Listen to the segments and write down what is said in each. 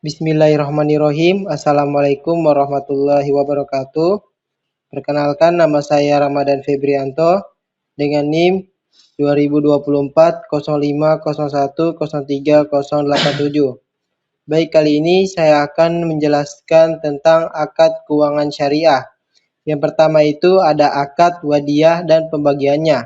Bismillahirrahmanirrahim. Assalamualaikum warahmatullahi wabarakatuh. Perkenalkan, nama saya Ramadan Febrianto dengan NIM 2024 05 01 03 087. Baik, kali ini saya akan menjelaskan tentang akad keuangan syariah. Yang pertama itu ada akad wadiyah dan pembagiannya.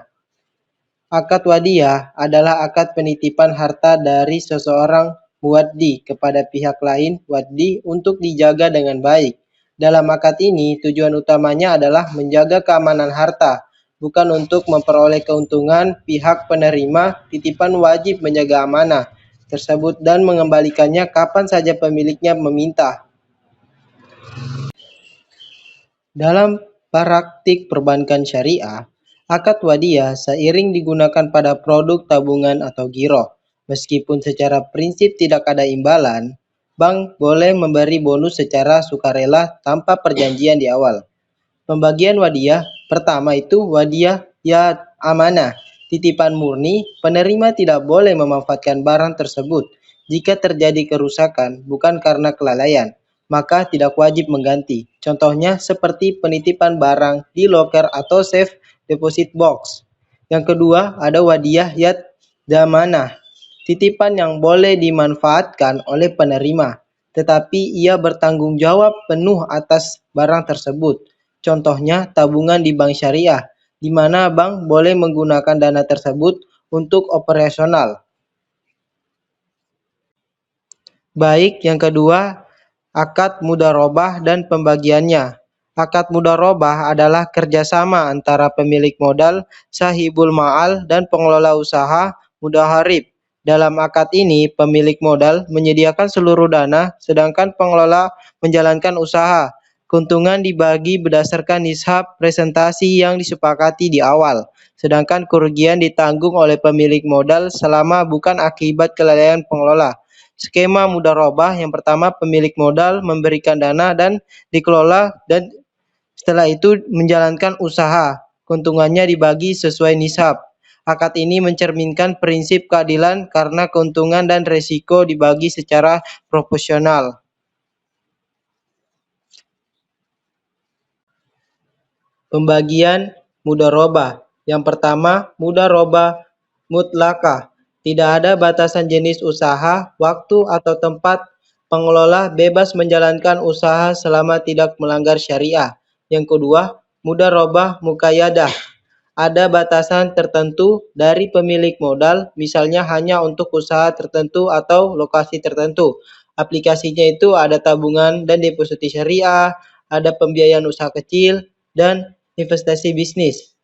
Akad wadiyah adalah akad penitipan harta dari seseorang muwaddi kepada pihak lain waddi untuk dijaga dengan baik. Dalam akad ini, tujuan utamanya adalah menjaga keamanan harta, bukan untuk memperoleh keuntungan. Pihak penerima titipan wajib menjaga amanah tersebut dan mengembalikannya kapan saja pemiliknya meminta. Dalam praktik perbankan syariah, akad wadiyah seiring digunakan pada produk tabungan atau giro. Meskipun secara prinsip tidak ada imbalan, bank boleh memberi bonus secara sukarela tanpa perjanjian di awal. Pembagian wadiyah pertama itu wadiyah ya amanah, titipan murni. Penerima tidak boleh memanfaatkan barang tersebut. Jika terjadi kerusakan bukan karena kelalaian, maka tidak wajib mengganti. Contohnya seperti penitipan barang di loker atau safe deposit box. Yang kedua ada wadiyah yad damanah, titipan yang boleh dimanfaatkan oleh penerima, tetapi ia bertanggung jawab penuh atas barang tersebut. Contohnya tabungan di bank syariah, di mana bank boleh menggunakan dana tersebut untuk operasional. Baik, yang kedua, akad mudharabah dan pembagiannya. Akad mudharabah adalah kerjasama antara pemilik modal, sahibul ma'al, dan pengelola usaha mudharib. Dalam akad ini, pemilik modal menyediakan seluruh dana, sedangkan pengelola menjalankan usaha. Keuntungan dibagi berdasarkan nishab presentasi yang disepakati di awal, sedangkan kerugian ditanggung oleh pemilik modal selama bukan akibat kelalaian pengelola. Skema mudharabah yang pertama, pemilik modal memberikan dana dan dikelola dan setelah itu menjalankan usaha. Keuntungannya dibagi sesuai nisab. Akad ini mencerminkan prinsip keadilan karena keuntungan dan resiko dibagi secara proporsional. Pembagian mudharabah. Yang pertama, mudharabah mutlakah. Tidak ada batasan jenis usaha, waktu, atau tempat. Pengelola bebas menjalankan usaha selama tidak melanggar syariah. Yang kedua, mudharabah muqayyadah. Ada batasan tertentu dari pemilik modal, misalnya hanya untuk usaha tertentu atau lokasi tertentu. Aplikasinya itu ada tabungan dan deposito syariah, ada pembiayaan usaha kecil, dan investasi bisnis.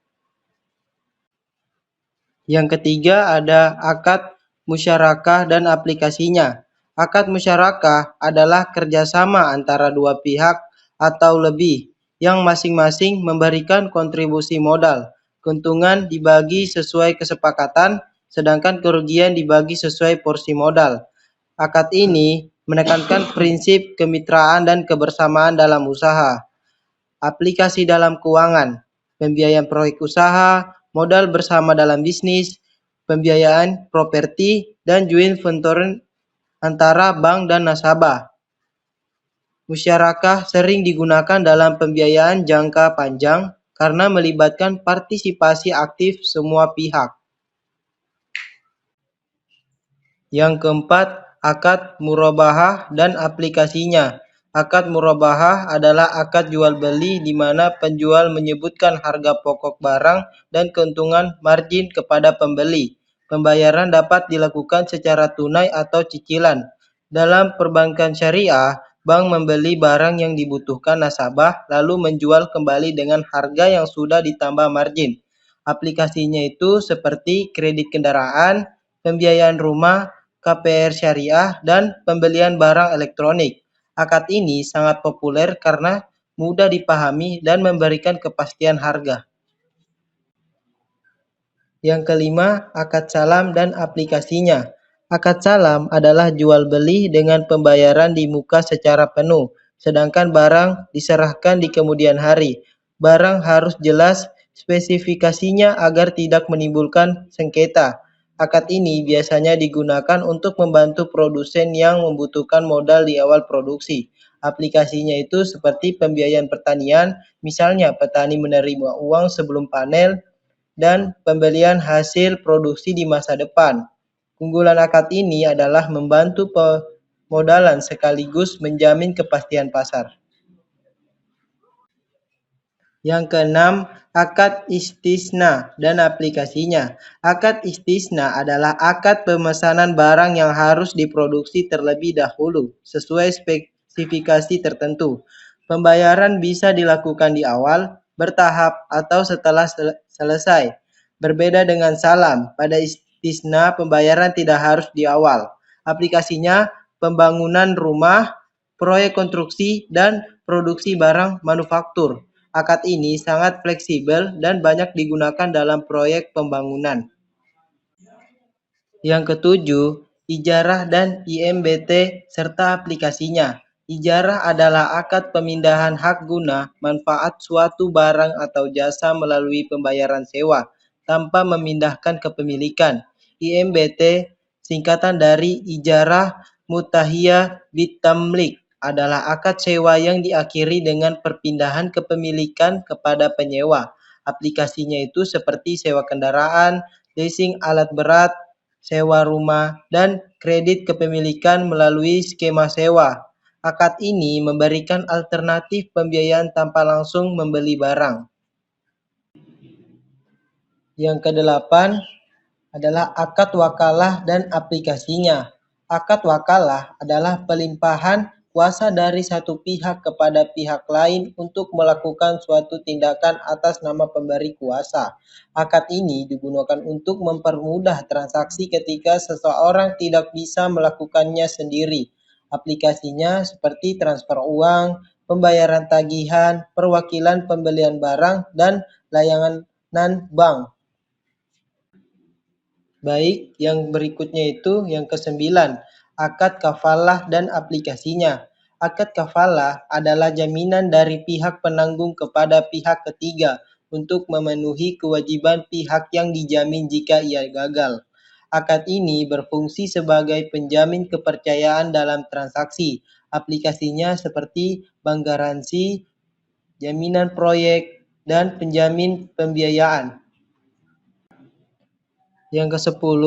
Yang ketiga ada akad musyarakah dan aplikasinya. Akad musyarakah adalah kerjasama antara dua pihak atau lebih yang masing-masing memberikan kontribusi modal. Keuntungan dibagi sesuai kesepakatan, sedangkan kerugian dibagi sesuai porsi modal. Akad ini menekankan prinsip kemitraan dan kebersamaan dalam usaha. Aplikasi dalam keuangan, pembiayaan proyek usaha, modal bersama dalam bisnis, pembiayaan properti, dan joint venture antara bank dan nasabah. Musyarakah sering digunakan dalam pembiayaan jangka panjang karena melibatkan partisipasi aktif semua pihak. Yang keempat, akad murabahah dan aplikasinya. Akad murabahah adalah akad jual beli di mana penjual menyebutkan harga pokok barang dan keuntungan margin kepada pembeli. Pembayaran dapat dilakukan secara tunai atau cicilan. Dalam perbankan syariah, bank membeli barang yang dibutuhkan nasabah lalu menjual kembali dengan harga yang sudah ditambah margin. Aplikasinya itu seperti kredit kendaraan, pembiayaan rumah, KPR syariah, dan pembelian barang elektronik. Akad ini sangat populer karena mudah dipahami dan memberikan kepastian harga. Yang kelima, akad salam dan aplikasinya. Akad salam adalah jual beli dengan pembayaran di muka secara penuh, sedangkan barang diserahkan di kemudian hari. Barang harus jelas spesifikasinya agar tidak menimbulkan sengketa. Akad ini biasanya digunakan untuk membantu produsen yang membutuhkan modal di awal produksi. Aplikasinya itu seperti pembiayaan pertanian, misalnya petani menerima uang sebelum panen dan pembelian hasil produksi di masa depan. Keunggulan akad ini adalah membantu pemodalan sekaligus menjamin kepastian pasar. Yang keenam, akad istisna dan aplikasinya. Akad istisna adalah akad pemesanan barang yang harus diproduksi terlebih dahulu sesuai spesifikasi tertentu. Pembayaran bisa dilakukan di awal, bertahap, atau setelah selesai. Berbeda dengan salam, pada istisna pembayaran tidak harus di awal. Aplikasinya pembangunan rumah, proyek konstruksi, dan produksi barang manufaktur. Akad ini sangat fleksibel dan banyak digunakan dalam proyek pembangunan. Yang ketujuh, ijarah dan IMBT serta aplikasinya. Ijarah adalah akad pemindahan hak guna manfaat suatu barang atau jasa melalui pembayaran sewa tanpa memindahkan kepemilikan. IMBT singkatan dari Ijarah Mutahiyah Bitamlik adalah akad sewa yang diakhiri dengan perpindahan kepemilikan kepada penyewa. Aplikasinya itu seperti sewa kendaraan, leasing alat berat, sewa rumah, dan kredit kepemilikan melalui skema sewa. Akad ini memberikan alternatif pembiayaan tanpa langsung membeli barang. Yang kedelapan adalah akad wakalah dan aplikasinya. Akad wakalah adalah pelimpahan kuasa dari satu pihak kepada pihak lain untuk melakukan suatu tindakan atas nama pemberi kuasa. Akad ini digunakan untuk mempermudah transaksi ketika seseorang tidak bisa melakukannya sendiri. Aplikasinya seperti transfer uang, pembayaran tagihan, perwakilan pembelian barang, dan layanan bank. Baik, yang berikutnya itu yang kesembilan, akad kafalah dan aplikasinya. Akad kafalah adalah jaminan dari pihak penanggung kepada pihak ketiga untuk memenuhi kewajiban pihak yang dijamin jika ia gagal. Akad ini berfungsi sebagai penjamin kepercayaan dalam transaksi. Aplikasinya seperti bank garansi, jaminan proyek, dan penjamin pembiayaan. Yang ke-10,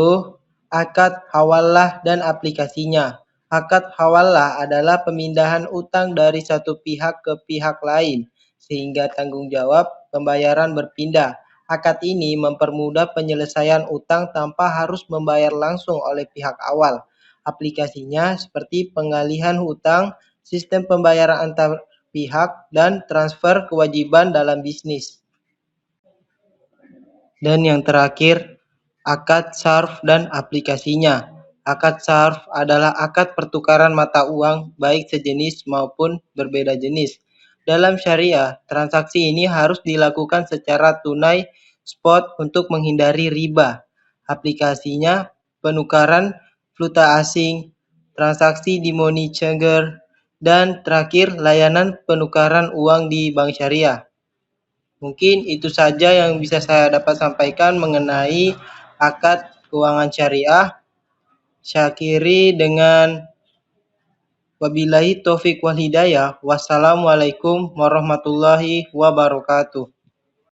akad hawalah dan aplikasinya. Akad hawalah adalah pemindahan utang dari satu pihak ke pihak lain, sehingga tanggung jawab pembayaran berpindah. Akad ini mempermudah penyelesaian utang tanpa harus membayar langsung oleh pihak awal. Aplikasinya seperti pengalihan hutang, sistem pembayaran antar pihak, dan transfer kewajiban dalam bisnis. Dan yang terakhir, akad sarf dan aplikasinya. Akad sarf adalah akad pertukaran mata uang baik sejenis maupun berbeda jenis. Dalam syariah, transaksi ini harus dilakukan secara tunai spot untuk menghindari riba. Aplikasinya penukaran valuta asing, transaksi di money changer, dan terakhir layanan penukaran uang di bank syariah. Mungkin itu saja yang bisa saya dapat sampaikan mengenai akad keuangan syariah. Saya akhiri dengan wabillahi taufik wal hidayah. Wassalamualaikum warahmatullahi wabarakatuh.